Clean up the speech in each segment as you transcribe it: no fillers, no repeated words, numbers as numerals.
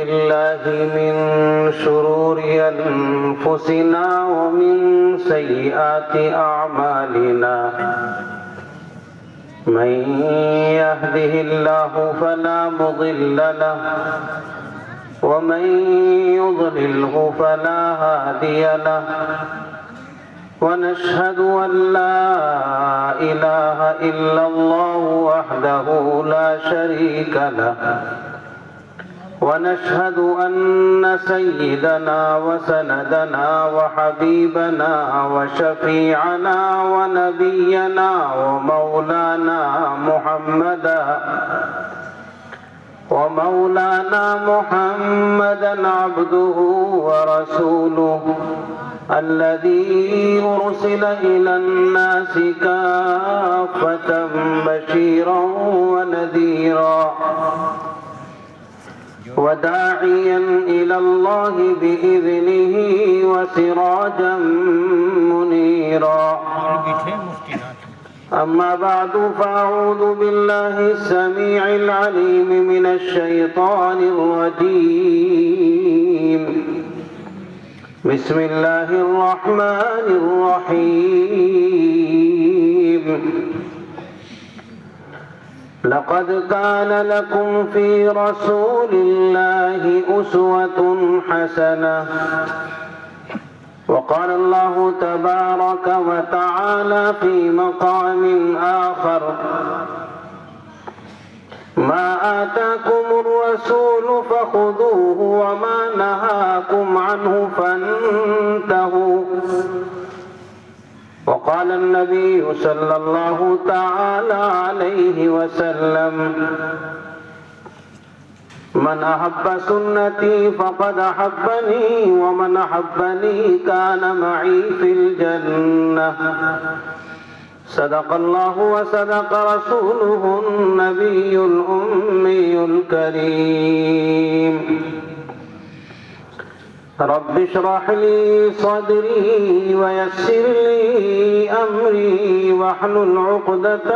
بالله من شرور أنفسنا ومن سيئات أعمالنا من يهده الله فلا مضل له ومن يضلله فلا هادي له ونشهد أن لا إله إلا الله وحده لا شريك له ونشهد أن سيدنا وسندنا وحبيبنا وشفيعنا ونبينا ومولانا محمدا عبده ورسوله الذي أرسل إلى الناس كافة بشيرا ونذيرا وداعيا إلى الله بإذنه وسراجا منيرا أما بعد فأعوذ بالله السميع العليم من الشيطان الرجيم بسم الله الرحمن الرحيم لقد كان لكم في رسول الله أسوة حسنة وقال الله تبارك وتعالى في مقام آخر ما آتاكم الرسول فخذوه وما نهاكم عنه فانتهوا وقال النبي صلى الله تعالى عليه وسلم من أحب سنتي فقد أحبني ومن أحبني كان معي في الجنة صدق الله وصدق رسوله النبي الأمي الكريم رب اشرح لي صدري ويسر لي أمري واحلل عقدة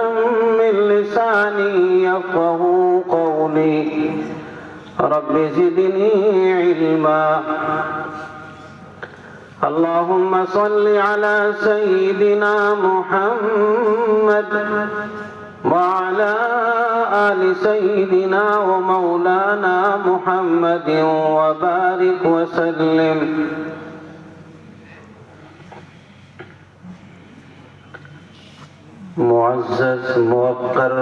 من لساني يفقه قولي رب زدني علما اللهم صل على سيدنا محمد وعلى آل سيدنا ومولانا محمد وبارك وسلم معزز موقر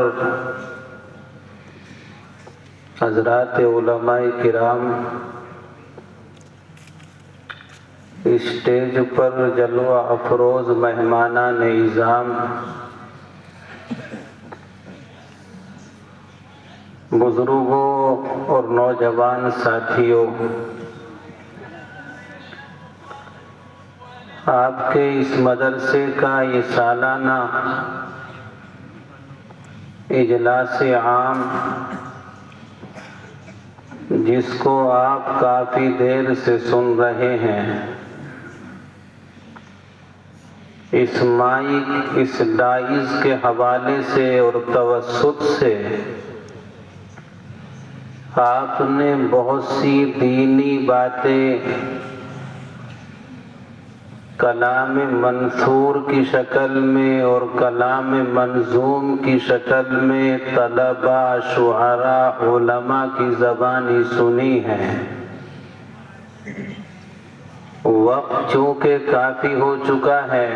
حضرات علماء کرام، اسٹیج پر جلوہ افروز مہمانان اعظام، بزرگوں اور نوجوان ساتھیوں، آپ کے اس مدرسے کا یہ سالانہ اجلاس عام جس کو آپ کافی دیر سے سن رہے ہیں، اس مائک اس ڈائز کے حوالے سے اور توسط سے آپ نے بہت سی دینی باتیں کلام منثور کی شکل میں اور کلام منظوم کی شکل میں طلباء، شعراء، علماء کی زبانی سنی ہیں۔ وقت چونکہ کافی ہو چکا ہے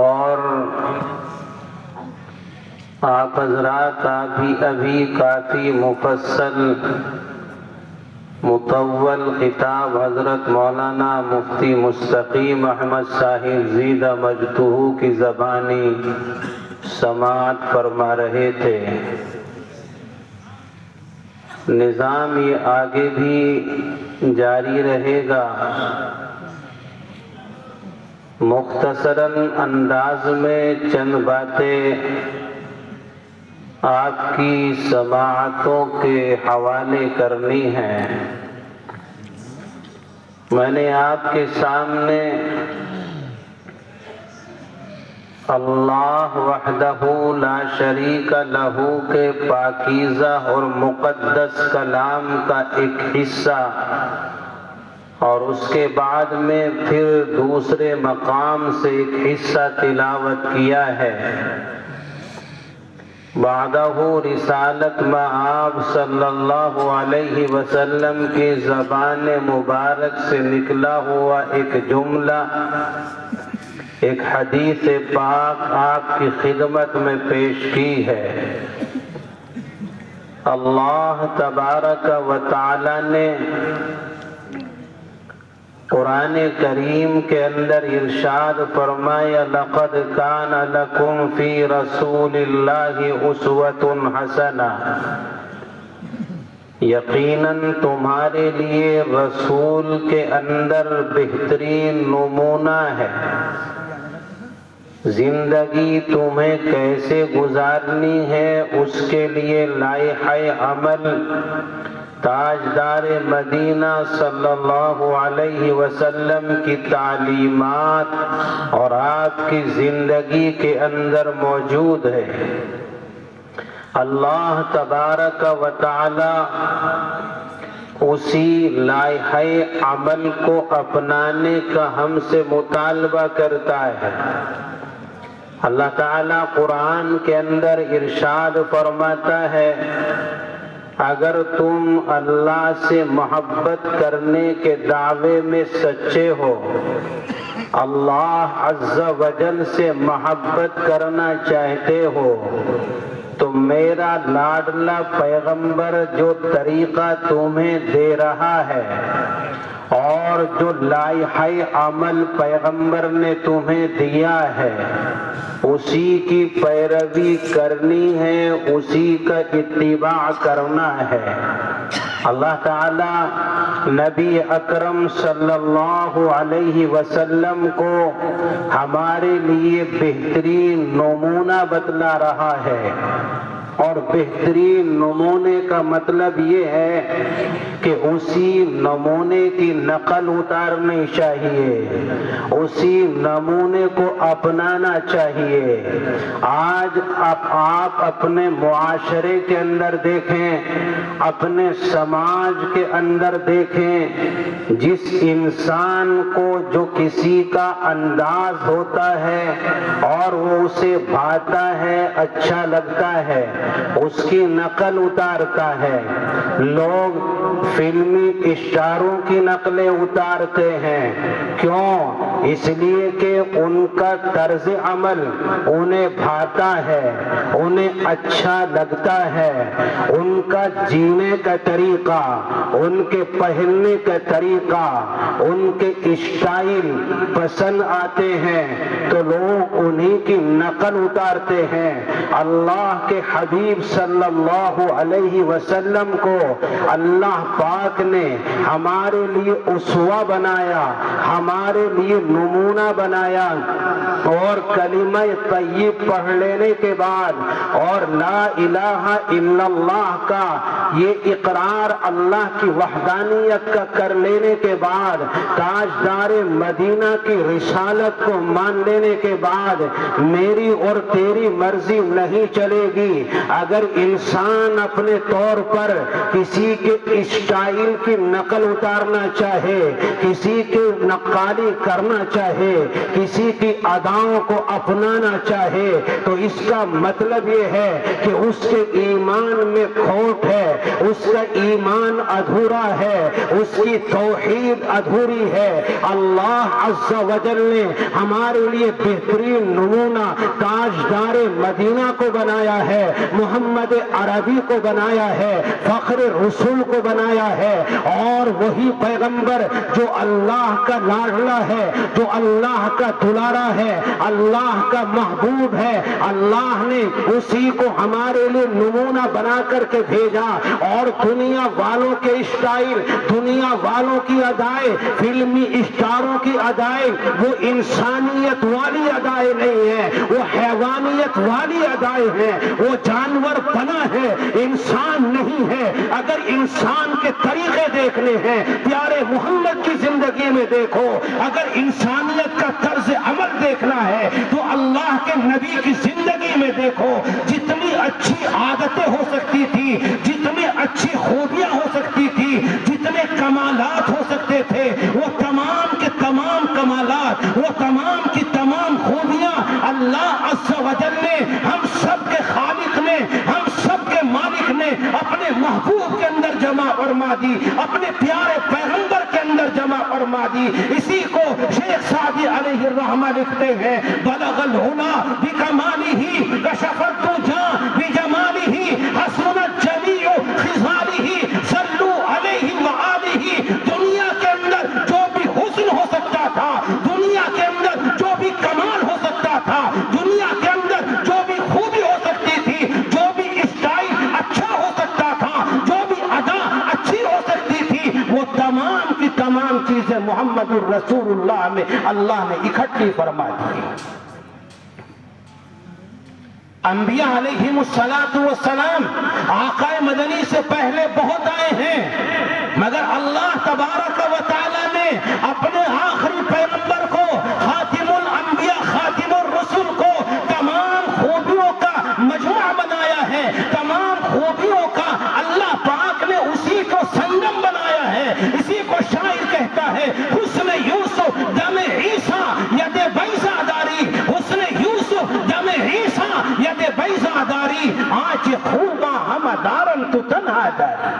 اور آپ حضرات ابھی کافی مفصل مطول خطاب حضرت مولانا مفتی مستقیم احمد صاحب زیدہ مجدہ کی زبانی سماعت فرما رہے تھے۔ نظام یہ آگے بھی جاری رہے گا۔ مختصراً انداز میں چند باتیں آپ کی سماعتوں کے حوالے کرنی ہیں۔ میں نے آپ کے سامنے اللہ وحدہ لا شریک لہ کے پاکیزہ اور مقدس کلام کا ایک حصہ، اور اس کے بعد میں پھر دوسرے مقام سے ایک حصہ تلاوت کیا ہے۔ بعدہ رسالت مآب صلی اللہ علیہ وسلم کی زبان مبارک سے نکلا ہوا ایک جملہ، ایک حدیث پاک آپ کی خدمت میں پیش کی ہے۔ اللہ تبارک و تعالی نے قرآن کریم کے اندر ارشاد فرمایا لقد کان لکم فی رسول اللہ اسوۃ حسنہ، یقیناً تمہارے لیے رسول کے اندر بہترین نمونہ ہے۔ زندگی تمہیں کیسے گزارنی ہے اس کے لیے لائحہ عمل تاجدار مدینہ صلی اللہ علیہ وسلم کی تعلیمات اور آپ کی زندگی کے اندر موجود ہے۔ اللہ تبارک و تعالی اسی لائحہ عمل کو اپنانے کا ہم سے مطالبہ کرتا ہے۔ اللہ تعالیٰ قرآن کے اندر ارشاد فرماتا ہے اگر تم اللہ سے محبت کرنے کے دعوے میں سچے ہو، اللہ عز و جل سے محبت کرنا چاہتے ہو، تو میرا لاڈلا پیغمبر جو طریقہ تمہیں دے رہا ہے اور جو لائحہ عمل پیغمبر نے تمہیں دیا ہے اسی کی پیروی کرنی ہے، اسی کا اتباع کرنا ہے۔ اللہ تعالی نبی اکرم صلی اللہ علیہ وسلم کو ہمارے لیے بہترین نمونہ بتلا رہا ہے، اور بہترین نمونے کا مطلب یہ ہے کہ اسی نمونے کی نقل اتارنی چاہیے، اسی نمونے کو اپنانا چاہیے۔ آج آپ اپنے معاشرے کے اندر دیکھیں، اپنے سماج کے اندر دیکھیں، جس انسان کو جو کسی کا انداز ہوتا ہے اور وہ اسے بھاتا ہے، اچھا لگتا ہے، اس کی نقل اتارتا ہے۔ لوگ فلمی اسٹاروں کی نقلیں اتارتے ہیں، کیوں؟ اس لیے کہ ان کا طرز عمل انہیں بھاتا ہے، انہیں اچھا لگتا ہے، ان کا جینے کا طریقہ، ان کے پہننے کا طریقہ، ان کے اسٹائل پسند آتے ہیں تو لوگ انہی کی نقل اتارتے ہیں۔ اللہ کے حبیب صلی اللہ علیہ وسلم کو اللہ پاک نے ہمارے لیے اسوہ بنایا، ہمارے لیے نمونہ بنایا، اور کلمہ طیب پڑھ لینے کے بعد اور لا الہ الا اللہ کا یہ اقرار اللہ کی وحدانیت کا کر لینے کے بعد، تاجدار مدینہ کی رسالت کو مان لینے کے بعد میری اور تیری مرضی نہیں چلے گی۔ اگر انسان اپنے طور پر کسی کے اسٹائل کی نقل اتارنا چاہے، کسی کے نقالی کرنا چاہے، کسی کی اداؤں کو اپنانا چاہے، تو اس کا مطلب یہ ہے کہ اس کے ایمان میں کھوٹ ہے، اس کا ایمان ادھورا ہے، اس کی توحید ادھوری ہے۔ اللہ عز و جل نے ہمارے لیے بہترین نمونہ تاجدار مدینہ کو بنایا ہے، محمد عربی کو بنایا ہے، فخر رسول کو بنایا ہے، اور وہی پیغمبر جو اللہ کا لاڈلا ہے، جو اللہ کا دلارا ہے، اللہ کا محبوب ہے، اللہ نے اسی کو ہمارے لیے نمونہ بنا کر کے بھیجا۔ اور دنیا والوں کے اسٹائل، دنیا والوں کی ادائیں، فلمی اسٹاروں کی ادائیں وہ انسانیت والی ادائیں نہیں ہیں، وہ حیوانیت والی ادائیں ہیں، وہ جانور بنا ہے، انسان نہیں ہے۔ اگر انسان کے طریقے دیکھنے ہیں، پیارے محمد کی زندگی میں دیکھو، اگر انسانیت کا طرز عمل دیکھنا ہے تو اللہ کے نبی کی زندگی میں دیکھو، جتنی اچھی عادتیں ہو سکتی تھی، جتنی اچھی خوبیاں ہو سکتی تھی، جتنے کمالات ہو سکتے تھے، وہ تمام کے تمام کمالات، وہ تمام کی تمام خوبیاں اللہ عز و جل نے، ہم سب کے خالق نے، ہم سب کے مالک نے اپنے محبوب کے اندر جمع فرما دی، اپنے پیارے پیغمبر کے اندر جمع فرما دی۔ اسی کو شیخ سعدی علیہ الرحمہ لکھتے ہیں، بلغ العلا بکمالہ کشف الدجا بجمالہ حسنت جمیع خصالہ صلوا علیہ وآلہ۔ دنیا کے اندر جو بھی حسن ہو سکتا تھا، دنیا کے اندر جو بھی کمال ہو سکتا تھا، دنیا کے اندر جو بھی خوبی ہو سکتی تھی، جو بھی اسٹائل اچھا ہو سکتا تھا، جو بھی ادا اچھی ہو سکتی تھی، وہ تمام کی تمام چیزیں محمد الرسول اللہ میں اللہ نے اکٹھی فرما دی۔ انبیاء علیہم السلام آقا مدنی سے پہلے بہت آئے ہیں، مگر اللہ تبارک و تعالی نے اپنے آخری پیغمبر کو، خاتم الانبیاء خاتم الرسل کو تمام خوبیوں کا مجموعہ بنایا ہے، تمام خوبیوں کا اللہ پاک نے اسی کو سنگم بنایا ہے۔ اسی کو شاعر کہتا ہے، حسن یوسف دم عیسیٰ ید بیضا داری، حسن یوسف دم عیسیٰ ید بیضا داری، آج خوباں ہم دارن تو تنہا داری۔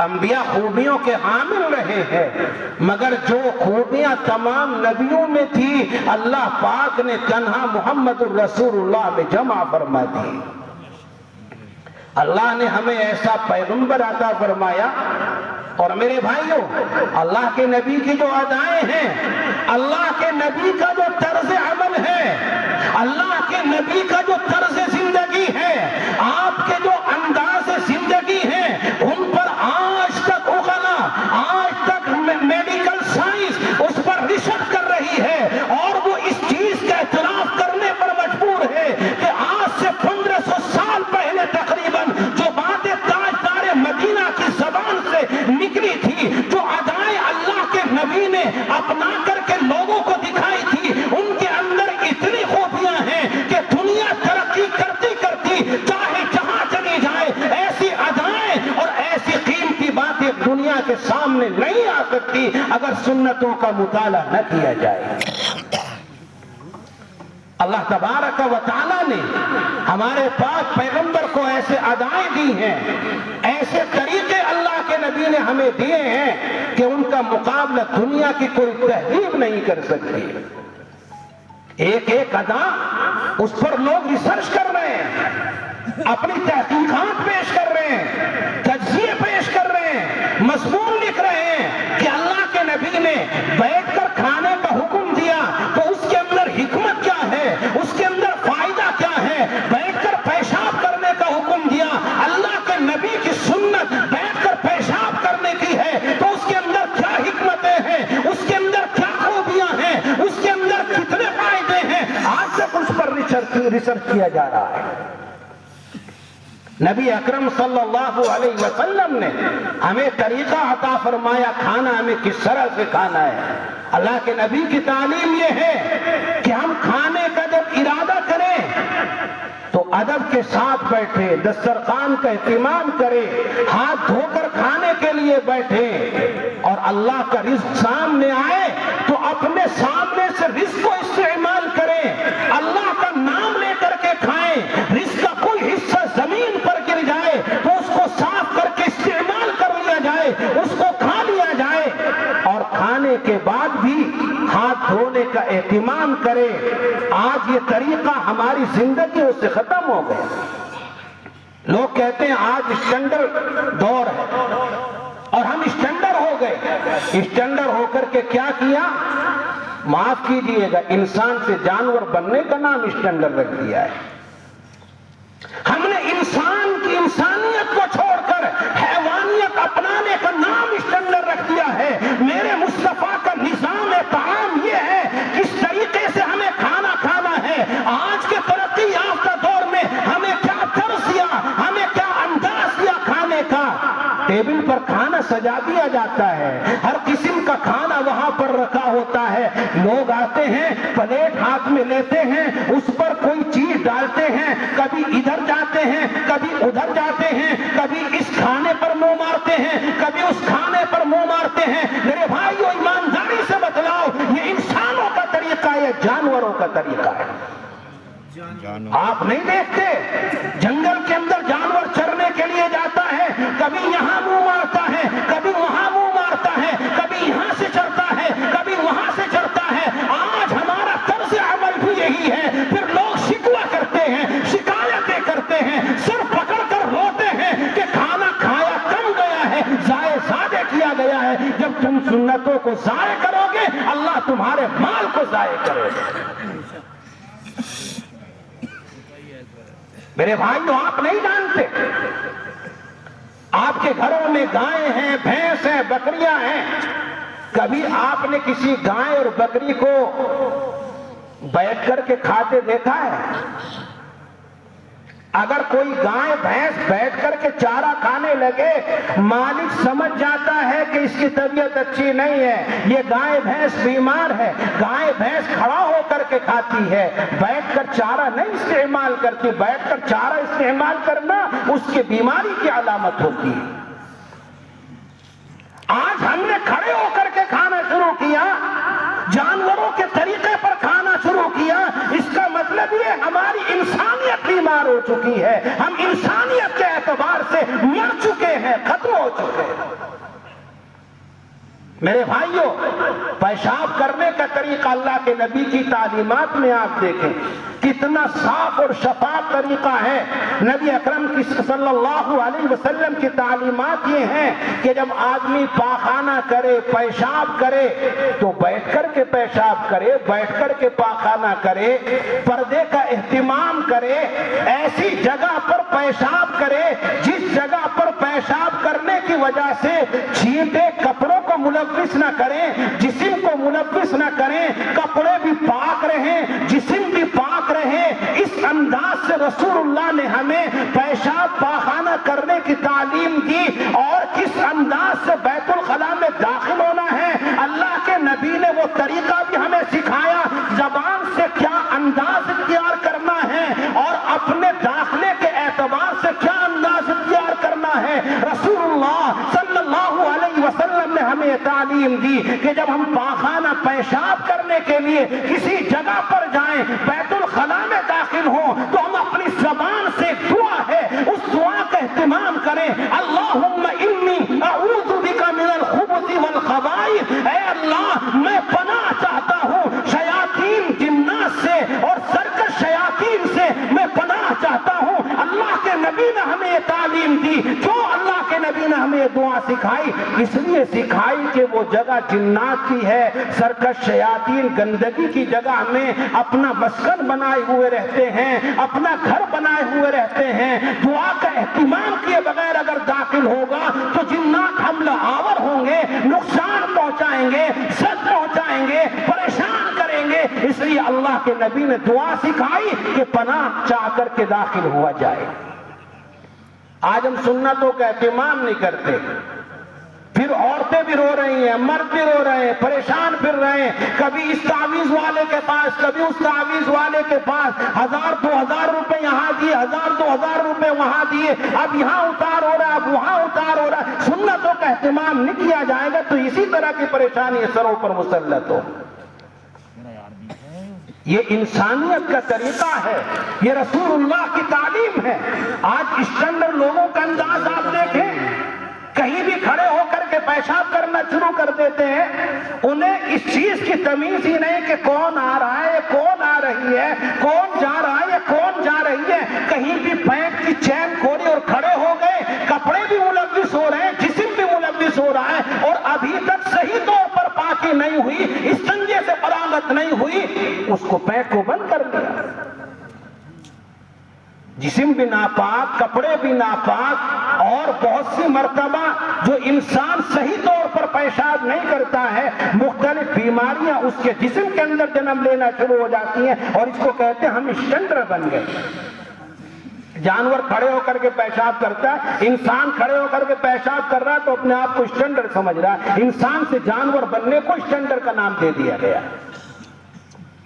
انبیاء خوبیوں کے حامل رہے ہیں، مگر جو خوبیاں تمام نبیوں میں تھی اللہ پاک نے تنہا محمد الرسول اللہ میں جمع فرما دی۔ اللہ نے ہمیں ایسا پیغمبر عطا فرمایا۔ اور میرے بھائیوں، اللہ کے نبی کی جو ادائیں ہیں، اللہ کے نبی کا جو طرز عمل ہے، اللہ کے نبی کا جو طرز زندگی ہے، آپ کے جو انداز زندگی ہے، ان پر آج تک اغلا، آج تک میڈیکل سائنس اس پر ریسرچ کر رہی ہے، اور وہ اس چیز کا اعتراف کرنے پر مجبور ہے کہ آج سے 1500 سال پہلے تقریباً جو باتیں تاجدار مدینہ کی زبان سے نکلی تھی، جو ادائیں اللہ کے نبی نے اپنا کر کے لوگوں کو دکھائی تھی، ان کے اندر اتنی خوبیاں ہیں کہ دنیا ترقی کرتی کرتی چاہے جہاں چلی جائے، ایسی ادائیں اور ایسی قیمتی باتیں دنیا کے سامنے نہیں آ سکتی اگر سنتوں کا مطالعہ نہ کیا جائے۔ اللہ تبارک و تعالیٰ نے ہمارے پاک پیغمبر کو ایسے ادائیں دی ہیں، ایسے طریقے اللہ کے نبی نے ہمیں دیے ہیں کہ ان کا مقابلہ دنیا کی کوئی تہذیب نہیں کر سکتی۔ ایک ایک ادا اس پر لوگ ریسرچ کر رہے ہیں، اپنی تحقیقات پیش کر رہے ہیں، تجزیے پیش کر رہے ہیں، مضمون لکھ رہے ہیں کہ اللہ کے نبی نے بیٹھ کر کھانے کا حکم دیا تو اس کے اندر حکمت کیا ہے، اس کے اندر فائدہ کیا ہے، بیٹھ کر پیشاب کرنے کا حکم دیا، اللہ کے نبی کی سنت بیٹھ کر پیشاب کرنے کی ہے تو اس کے اندر کیا حکمتیں ہیں، اس کے اندر کیا خوبیاں ہیں، اس کے اندر کتنے فائدے ہیں، آج تک اس پر ریسرچ کیا جا رہا ہے۔ نبی اکرم صلی اللہ علیہ وسلم نے ہمیں طریقہ عطا فرمایا، کھانا ہمیں کس طرح سے کھانا ہے۔ اللہ کے نبی کی تعلیم یہ ہے کہ ہم کھانے کا جب ارادہ کریں تو ادب کے ساتھ بیٹھے، دسترخوان کا اہتمام کرے، ہاتھ دھو کر کھانے کے لیے بیٹھے، اور اللہ کا رزق سامنے آئے تو اپنے سامنے سے رزق کو استعمال کریں، اللہ کا نام لے کر کے کھائیں۔ رزق کا کوئی حصہ زمین پر گر جائے تو اس کو صاف کر کے استعمال کر لیا جائے، اس کو کھا لیا جائے، اور کھانے کے بعد بھی ہاتھ دھونے کا اہتمام کرے۔ آج یہ طریقہ ہماری زندگیوں سے ختم ہو گیا۔ لوگ کہتے ہیں آج اسٹینڈرڈ دور ہے اور ہم اسٹینڈرڈ ہو گئے۔ اسٹینڈرڈ ہو کر کے کیا کیا؟ معاف کیجئے گا، انسان سے جانور بننے کا نام اسٹینڈرڈ رکھ دیا ہے۔ ہم نے انسان کی انسانیت کو چھوڑ کر حیوانیت اپنانے کا نام اسٹینڈرڈ رکھ دیا ہے۔ میرے مصطفیٰ کا نظام طعام یہ ہے، کس طریقے سے ہمیں کھانا کھانا ہے۔ آج کے ترقی یافتہ دور میں ہمیں کیا طرز دیا، ہمیں کیا انداز دیا کھانے کا۔ ٹیبل پر کھانا سجا دیا جاتا ہے، ہر قسم کا کھانا وہاں پر رکھا ہوتا ہے، لوگ آتے ہیں پلیٹ ہاتھ میں لیتے ہیں، اس پر کوئی چیز ڈالتے ہیں، کبھی ادھر جاتے ہیں کبھی ادھر جاتے ہیں، کبھی اس کھانے پر منہ مارتے ہیں کبھی اس کھانے پر منہ مارتے ہیں۔ میرے بھائیو ایمانداری سے بتلاؤ یہ انسانوں کا طریقہ ہے، جانوروں کا طریقہ ہے؟ آپ نہیں دیکھتے جنگل کے اندر جانور چرنے کے لیے جاتا ہے، کبھی یہاں منہ مارتا ہے کبھی وہاں منہ مارتا ہے، کبھی یہاں سے چرتا ہے کبھی وہاں سے چرتا ہے۔ آج ہمارا طرز عمل بھی یہی ہے، پھر لوگ شکوہ کرتے ہیں، شکایتیں کرتے ہیں، سر پکڑ کر روتے ہیں کہ کھانا کھایا کم گیا ہے، ضائع زیادہ کیا گیا ہے۔ جب تم سنتوں کو ضائع کرو گے اللہ تمہارے مال کو ضائع کرے گا۔ میرے بھائیو آپ نہیں جانتے، آپ کے گھروں میں گائے ہیں، بھینس ہیں، بکریاں ہیں، کبھی آپ نے کسی گائے اور بکری کو بیٹھ کر کے کھاتے دیکھا ہے؟ اگر کوئی گائے بھینس بیٹھ کر کے چارہ کھانے لگے، مالک سمجھ جاتا ہے کہ اس کی طبیعت اچھی نہیں ہے، یہ گائے بھینس بیمار ہے۔ گائے بھینس کھڑا ہو کر کے کھاتی ہے، بیٹھ کر چارہ نہیں استعمال کرتی۔ بیٹھ کر چارہ استعمال کرنا اس کی بیماری کی علامت ہوتی ہے۔ آج ہم نے کھڑے ہو کر کے کھانا شروع کیا، جانوروں کے طریقے پر کھانا شروع کیا، اس کا مطلب یہ ہماری انسانیت بیمار ہو چکی ہے، ہم انسانیت کے اعتبار سے مر چکے ہیں، ختم ہو چکے ہیں۔ میرے بھائیوں پیشاب کرنے کا طریقہ اللہ کے نبی کی تعلیمات میں آپ دیکھیں کتنا صاف اور شفاف طریقہ ہے۔ نبی اکرم کی صلی اللہ علیہ وسلم کی تعلیمات یہ ہیں کہ جب آدمی پاخانہ کرے، پیشاب کرے تو بیٹھ کر کے پیشاب کرے، بیٹھ کر کے پاخانہ کرے، پردے کا اہتمام کرے، ایسی جگہ پر پیشاب کرے جس جگہ پر پیشاب کرنے کی وجہ سے چھینٹے کپڑوں کو ملوث نہ کریں، جسم کو ملوث نہ کریں، کپڑے بھی پاک رہیں، جسم بھی پاک رہے۔ اس انداز سے رسول اللہ نے ہمیں پیشاب پاخانہ کرنے کی تعلیم دی، اور کس انداز سے بیت الخلاء میں داخل ہونا ہے اللہ کے نبی نے وہ طریقہ بھی ہمیں سکھایا، زبان سے کیا انداز اختیار کرنا ہے اور اپنے داخلے کے اعتبار سے کیا انداز اختیار کرنا ہے۔ رسول اللہ صلی اللہ علیہ وسلم نے ہمیں تعلیم دی کہ جب ہم پاخانہ پیشاب کرنے کے لیے کسی جگہ پر جائیں، بیت الخلاء میں داخل ہوں، تو ہم اپنی زبان سے دعا ہے اس دعا کا اہتمام کریں، اللہم انی اعوذ بک من الخبث والخبائث، اے اللہ میں پناہ چاہتا ہوں شیاطین جنات سے اور سرکش شیاطین سے میں پناہ چاہتا ہوں۔ اللہ کے نبی نے ہمیں یہ تعلیم دی، کیوں اللہ کے نبی نے ہمیں یہ دعا سکھائی؟ اس لیے سکھائی کہ وہ جگہ جنات کی ہے، سرکش شیاطین گندگی کی جگہ میں اپنا مسکن بنائے ہوئے رہتے ہیں، اپنا گھر بنائے ہوئے رہتے ہیں۔ دعا کا اہتمام کیے بغیر اگر داخل ہوگا تو جنات حملہ آور ہوں گے، نقصان پہنچائیں گے، زد پہنچائیں گے، پریشان کریں گے۔ اس لیے اللہ کے نبی نے دعا سکھائی کہ پناہ چاہ کر کے داخل ہوا جائے۔ آج ہم سنتوں کا اہتمام نہیں کرتے، پھر عورتیں بھی رو رہی ہیں، مرد بھی رو رہے ہیں، پریشان پھر رہے ہیں، کبھی اس تعویذ والے کے پاس کبھی اس تعویذ والے کے پاس، 1000-2000 روپے یہاں دیے، 1000-2000 روپے وہاں دیے، اب یہاں اتار ہو رہا ہے، اب وہاں اتار ہو رہا ہے۔ سنتوں کا اہتمام نہیں کیا جائے گا تو اسی طرح کی پریشانی سروں پر مسلط ہو۔ یہ انسانیت کا طریقہ ہے، یہ رسول اللہ کی تعلیم ہے۔ آج اسٹینڈرڈ لوگوں کا انداز آپ دیکھیں، کہیں بھی کھڑے ہو کر کے پیشاب کرنا شروع کر دیتے ہیں، انہیں اس چیز کی تمیز ہی نہیں کہ کون آ رہا ہے، کون آ رہی ہے، کون جا رہا ہے، کون جا رہی ہے۔ کہیں بھی پینٹ کی چین کھولی اور کھڑے ہو گئے، کپڑے بھی ملوث ہو رہے ہیں، جسم بھی ملوث ہو رہا ہے، اور ابھی تک صحیح طور پر پاکی نہیں ہوئی، استنجے سے فراغت نہیں ہوئی، اس کو پینٹ کو بند کر دیا۔ جسم بھی ناپاک، کپڑے بھی ناپاک، اور بہت سی مرتبہ جو انسان صحیح طور پر پیشاب نہیں کرتا ہے، مختلف بیماریاں اس کے جسم کے اندر جنم لینا شروع ہو جاتی ہیں، اور اس کو کہتے ہیں ہم اسٹینڈرڈ بن گئے۔ جانور کھڑے ہو کر کے پیشاب کرتا ہے، انسان کھڑے ہو کر کے پیشاب کر رہا ہے تو اپنے آپ کو اسٹینڈرڈ سمجھ رہا ہے، انسان سے جانور بننے کو اسٹینڈرڈ کا نام دے دیا گیا۔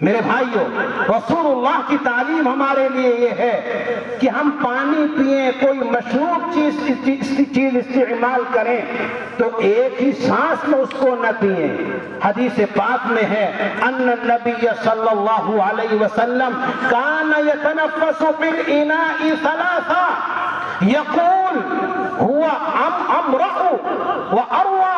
میرے بھائیوں، رسول اللہ کی تعلیم ہمارے لیے یہ ہے کہ ہم پانی پئیں، کوئی مشروب چیز استعمال کریں تو ایک ہی سانس میں اس کو نہ پئیں۔ حدیث پاک میں ہے ان النبی صلی اللہ علیہ وسلم کان یتنفس فی الاناء ثلاثا یقول ہوا امرأ و اروى۔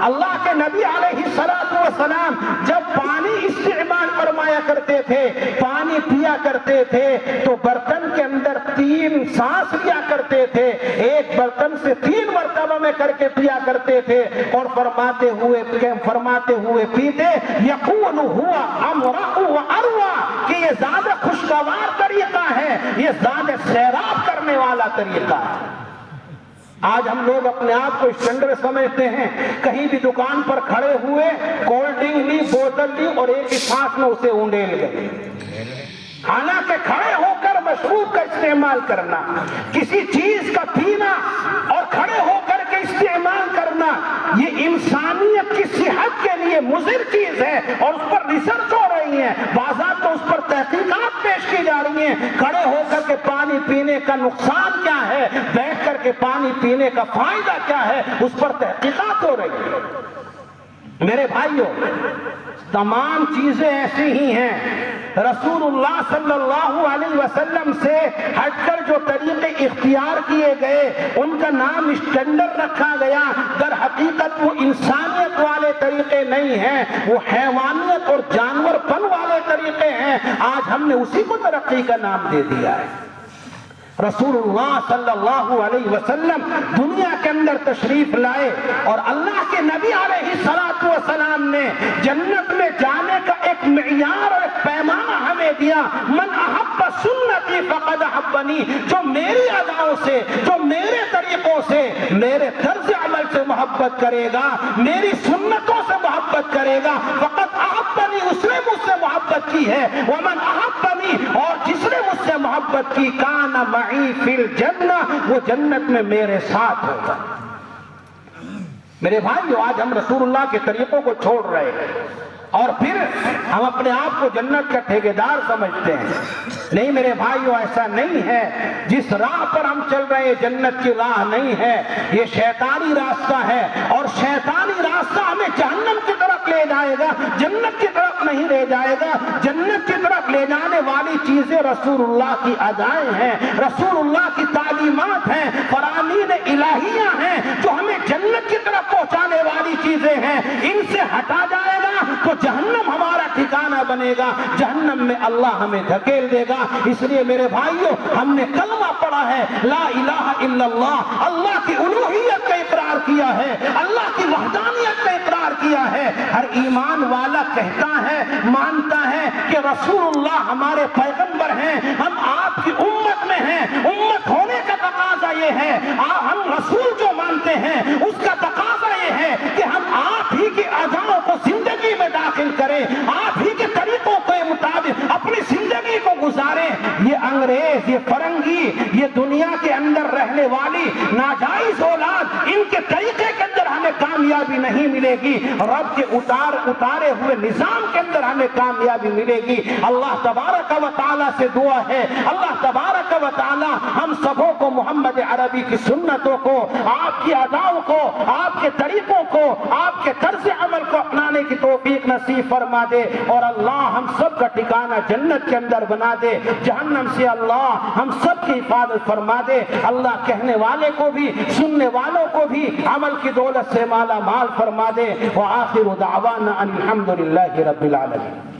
اللہ کے نبی علیہ السلام جب پانی استعمال فرمایا کرتے تھے، پانی پیا کرتے تھے تو برتن کے اندر 3 سانس لیا کرتے تھے، ایک برتن سے 3 مرتبہ میں کر کے پیا کرتے تھے اور فرماتے ہوئے پیتے، یقول ہوا امرأ و اروى، کہ یہ زیادہ خوشگوار طریقہ ہے، یہ زیادہ سیراب کرنے والا طریقہ ہے۔ آج ہم لوگ اپنے آپ کو اسٹینڈرڈ سمجھتے ہیں، کہیں بھی دکان پر کھڑے ہوئے، کولڈ ڈرنک لی، بوتل لی اور ایک ہی سانس میں اسے اونڈیل گئے۔ حالانکہ کھڑے ہو کر مشروب کا استعمال کرنا، کسی چیز کا پینا اور کھڑے ہو کر کے استعمال کرنا، یہ انسانیت کی صحت کے لیے مضر چیز ہے اور اس پر ریسرچ ہو رہی ہے، بازار تو اس پر تحقیقات پیش کی جا رہی ہیں۔ کھڑے ہو کر کے پانی پینے کا نقصان کیا ہے، بیٹھ کر کے پانی پینے کا فائدہ کیا ہے، اس پر تحقیقات ہو رہی ہے۔ میرے بھائیوں، تمام چیزیں ایسی ہی ہیں، رسول اللہ صلی اللہ علیہ وسلم سے ہٹ کر جو طریقے اختیار کیے گئے ان کا نام اسٹینڈرڈ رکھا گیا، در حقیقت وہ انسانیت والے طریقے نہیں ہیں، وہ حیوانیت اور جانور پن والے طریقے ہیں۔ آج ہم نے اسی کو ترقی کا نام دے دیا ہے۔ رسول اللہ صلی اللہ علیہ وسلم دنیا کے اندر تشریف لائے اور اللہ کے نبی علیہ السلام نے جنت میں جانے کا ایک معیار اور ایک پیمانہ ہمیں دیا، من احب سنتی فقد احبنی، جو میری اداؤں سے، جو میرے طریقوں سے، میرے طرز عمل سے محبت کرے گا، میری سنتوں سے محبت کرے گا، فقد احبنی، اس نے مجھ سے محبت کی ہے، ومن احبنی، اور جس نے مجھ سے محبت کی، کان معی فی الجنہ، وہ جنت میں میرے ساتھ ہوگا۔ میرے بھائیو، آج ہم رسول اللہ کے طریقوں کو چھوڑ رہے ہیں اور پھر ہم اپنے آپ کو جنت کا ٹھیکیدار سمجھتے ہیں۔ نہیں میرے بھائیو، ایسا نہیں ہے۔ جس راہ پر ہم چل رہے ہیں جنت کی راہ نہیں ہے، یہ شیطانی راستہ ہے اور شیطانی راستہ ہمیں جہنم کی طرف لے جائے گا، جنت کی طرف نہیں لے جائے گا۔ جنت کی طرف لے جانے والی چیزیں رسول اللہ کی ادائیں ہیں، رسول اللہ کی تعلیمات ہیں، فرامین الہیہ ہیں جو ہمیں جنت کی طرف پہنچانے والی چیزیں ہیں۔ ان سے ہٹا جائے گا تو جہنم ہمارا ٹھکانہ بنے گا، جہنم میں اللہ ہمیں دھکیل دے گا۔ اس لیے میرے بھائیوں، ہم نے کلمہ پڑھا ہے، لا الہ الا اللہ، اللہ کی الوہیت کا اقرار کیا ہے، اللہ کی وحدانیت کا اقرار کیا ہے۔ ہر ایمان والا کہتا ہے، مانتا ہے کہ رسول اللہ ہمارے پیغمبر ہیں، ہم آپ کی امت میں ہیں۔ امت ہونے کا تقاضا یہ ہے، ہم رسول جو مانتے ہیں اس کا تقاضا یہ ہے کہ ہم آپ ہی کی اداؤں کو زندگی میں داخل کریں، آپ ہی کے طریقوں کے مطابق اپنی زندگی کو گزاریں۔ یہ انگریز، یہ فرنگی، یہ دنیا کے اندر رہنے والی ناجائز اولاد، ان کے طریقے کے اندر ہمیں کامیابی نہیں ملے گی، رب کے اتارے ہوئے نظام کے اندر ہمیں کامیابی ملے گی۔ اللہ تبارک و تعالیٰ سے دعا ہے، اللہ تبارک و تعالیٰ ہم سبوں کو محمد عربی کی سنتوں کو، آپ کی اداؤں کو، آپ کے طریقوں کو، آپ کے طرز عمل کو اپنانے کی توفیق نصیب فرما دے اور اللہ ہم سب کا ٹھکانہ جنت کے اندر بنا دے، جہنم سے اللہ ہم سب کی حفاظت فرما دے۔ اللہ کہنے والے کو بھی، سننے والوں کو بھی عمل کی دولت سے مالا مال فرما دے۔ وآخر دعوانا ان الحمد للہ رب العالمین۔